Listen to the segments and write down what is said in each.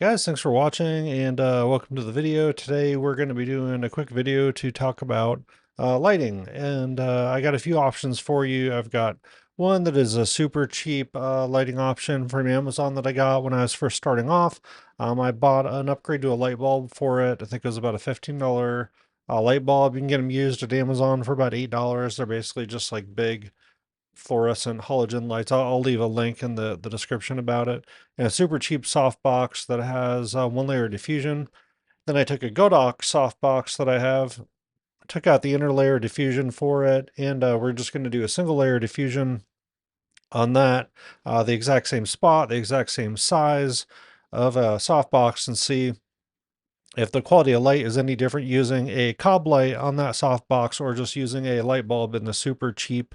Guys, thanks for watching and welcome to the video. Today we're going to be doing a quick video to talk about lighting, and I got a few options for you. I've got one that is a super cheap lighting option from Amazon that I got when I was first starting off. I bought an upgrade to a light bulb for it. I think it was about a $15 light bulb. You can get them used at Amazon for about $8. They're basically just like big fluorescent halogen lights. I'll leave a link in the description about it. And a super cheap softbox that has one layer diffusion. Then I took a Godox softbox that I have, took out the inner layer diffusion for it, and we're just going to do a single layer diffusion on that, the exact same spot, the exact same size of a softbox, and see if the quality of light is any different using a cob light on that softbox or just using a light bulb in the super cheap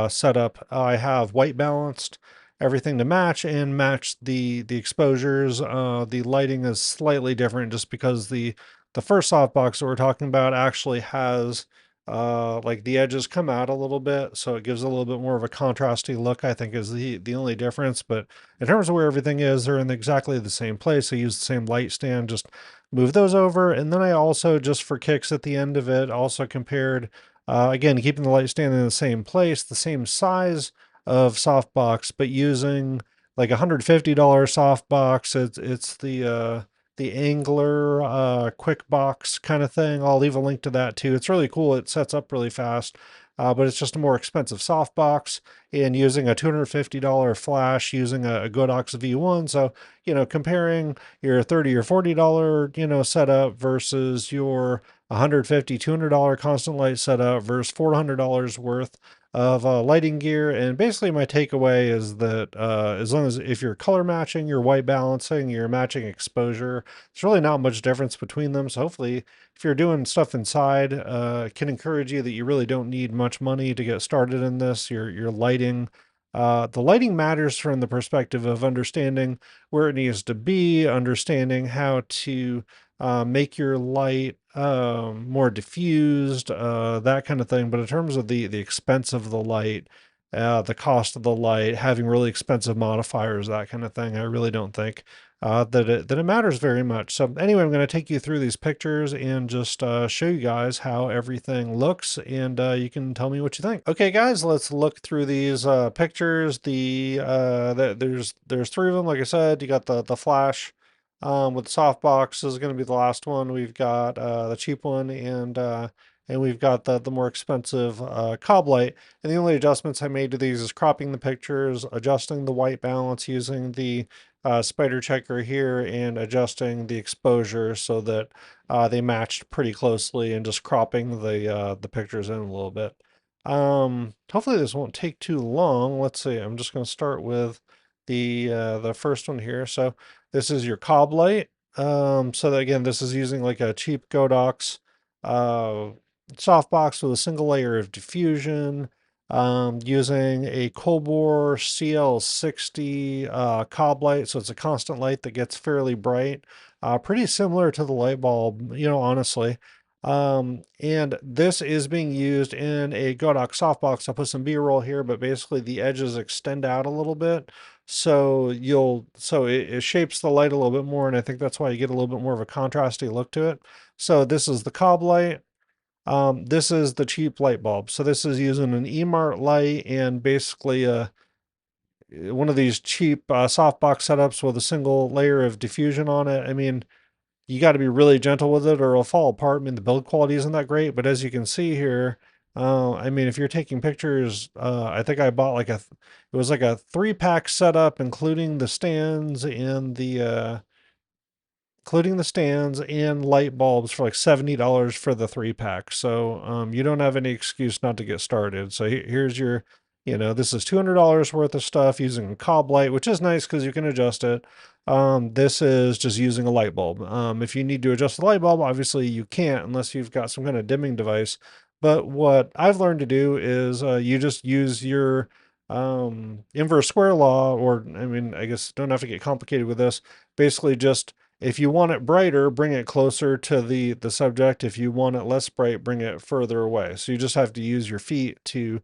setup. I have white balanced everything to match and match the exposures. The lighting is slightly different just because the first softbox that we're talking about actually has like the edges come out a little bit, so it gives a little bit more of a contrasty look, I think, is the only difference. But in terms of where everything is, they're in exactly the same place. I use the same light stand, just move those over. And then I also, just for kicks at the end of it, also compared, again, keeping the light stand in the same place, the same size of softbox, but using like $150 softbox. It's the Angler quick box kind of thing. I'll leave a link to that too. It's really cool. It sets up really fast, but it's just a more expensive softbox, and using a $250 flash using a Godox V1. So, comparing your $30 or $40, setup versus your $150, $200 constant light setup versus $400 worth of lighting gear. And basically my takeaway is that as long as if you're color matching, you're white balancing, you're matching exposure, there's really not much difference between them. So hopefully if you're doing stuff inside, it can encourage you that you really don't need much money to get started in this. Your lighting, the lighting matters from the perspective of understanding where it needs to be, understanding how to make your light more diffused, that kind of thing. But in terms of the expense of the light, the cost of the light, having really expensive modifiers, that kind of thing, I really don't think that it matters very much. So anyway, I'm going to take you through these pictures and just show you guys how everything looks, and you can tell me what you think. Okay, guys, let's look through these pictures. There's three of them. Like I said, you got the flash with softbox. This is going to be the last one. We've got the cheap one, and we've got the more expensive cob light. And the only adjustments I made to these is cropping the pictures, adjusting the white balance using the spider checker here, and adjusting the exposure so that they matched pretty closely, and just cropping the pictures in a little bit. Hopefully this won't take too long. Let's see. I'm just going to start with the first one here. So this is your cob light. So that, again, this is using like a cheap Godox uh, softbox with a single layer of diffusion, using a Colbor CL60 cob light. So it's a constant light that gets fairly bright, pretty similar to the light bulb, honestly. And this is being used in a Godox softbox. I'll put some B-roll here, but basically the edges extend out a little bit. So it shapes the light a little bit more, and I think that's why you get a little bit more of a contrasty look to it. So this is the cob light. This is the cheap light bulb. So this is using an E-Mart light and basically one of these cheap softbox setups with a single layer of diffusion on it. I mean, you got to be really gentle with it or it'll fall apart. I mean, the build quality isn't that great, but as you can see here, I mean, if you're taking pictures, I think I bought like it was like a 3-pack setup, including the stands and light bulbs for like $70 for the 3-pack. So you don't have any excuse not to get started. So here's your, this is $200 worth of stuff using a cob light, which is nice because you can adjust it. This is just using a light bulb. If you need to adjust the light bulb, obviously you can't unless you've got some kind of dimming device. But what I've learned to do is you just use your inverse square law, or I mean, I guess don't have to get complicated with this. Basically just, if you want it brighter, bring it closer to the subject. If you want it less bright, bring it further away. So you just have to use your feet to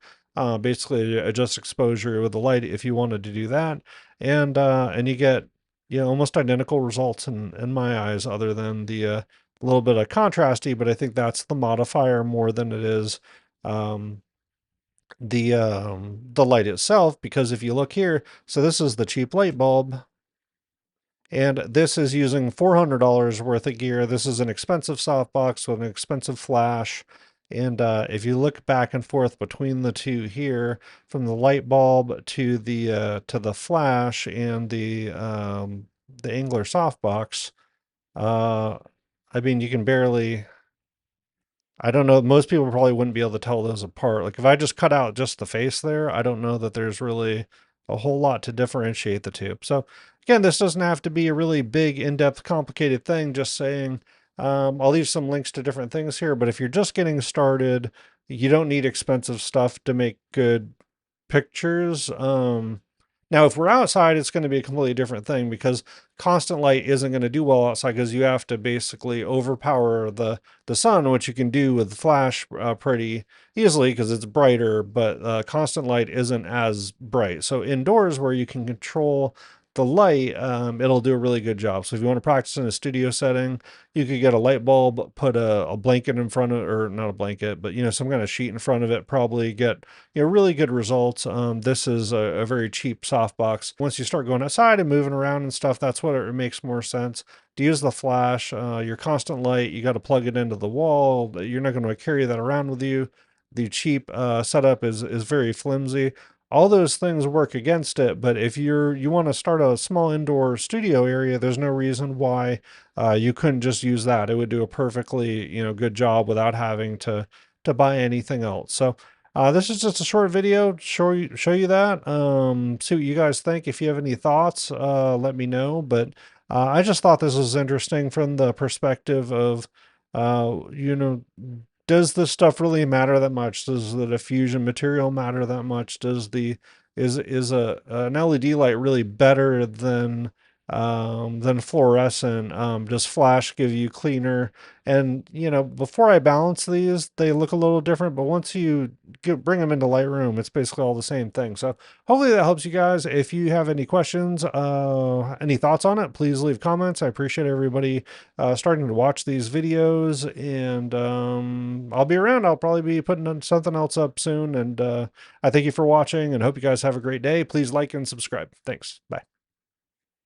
basically adjust exposure with the light if you wanted to do that. And you get almost identical results in my eyes, other than the little bit of contrasty, but I think that's the modifier more than it is um, the light itself. Because if you look here, so this is the cheap light bulb, and this is using $400 worth of gear. This is an expensive softbox with an expensive flash. And if you look back and forth between the two here, from the light bulb to the flash and the Angler softbox, uh, I mean, you can barely. I don't know. Most people probably wouldn't be able to tell those apart. Like if I just cut out just the face there, I don't know that there's really a whole lot to differentiate the two. So again, this doesn't have to be a really big, in-depth, complicated thing. Just saying, I'll leave some links to different things here. But if you're just getting started, you don't need expensive stuff to make good pictures. Now, if we're outside, it's going to be a completely different thing, because constant light isn't going to do well outside, because you have to basically overpower the sun, which you can do with flash pretty easily because it's brighter, but constant light isn't as bright. So indoors, where you can control the light, it'll do a really good job. So if you want to practice in a studio setting, you could get a light bulb, put a blanket in front of, or not a blanket, but some kind of sheet in front of it, probably get really good results. This is a very cheap softbox. Once you start going outside and moving around and stuff, that's what it makes more sense to use the flash. Your constant light, you got to plug it into the wall. You're not going to carry that around with you. The cheap setup is very flimsy. All those things work against it, but if you want to start a small indoor studio area, there's no reason why you couldn't just use that. It would do a perfectly good job without having to buy anything else. So this is just a short video, show you that. See what you guys think. If you have any thoughts, let me know. But I just thought this was interesting from the perspective of, does this stuff really matter that much? Does the diffusion material matter that much? Does the is an LED light really better than fluorescent? Does flash give you cleaner? And before I balance these, they look a little different, but once you bring them into Lightroom, it's basically all the same thing. So hopefully that helps you guys. If you have any questions, any thoughts on it, please leave comments. I appreciate everybody starting to watch these videos, and I'll be around. I'll probably be putting something else up soon, and I thank you for watching and hope you guys have a great day. Please like and subscribe. Thanks. Bye.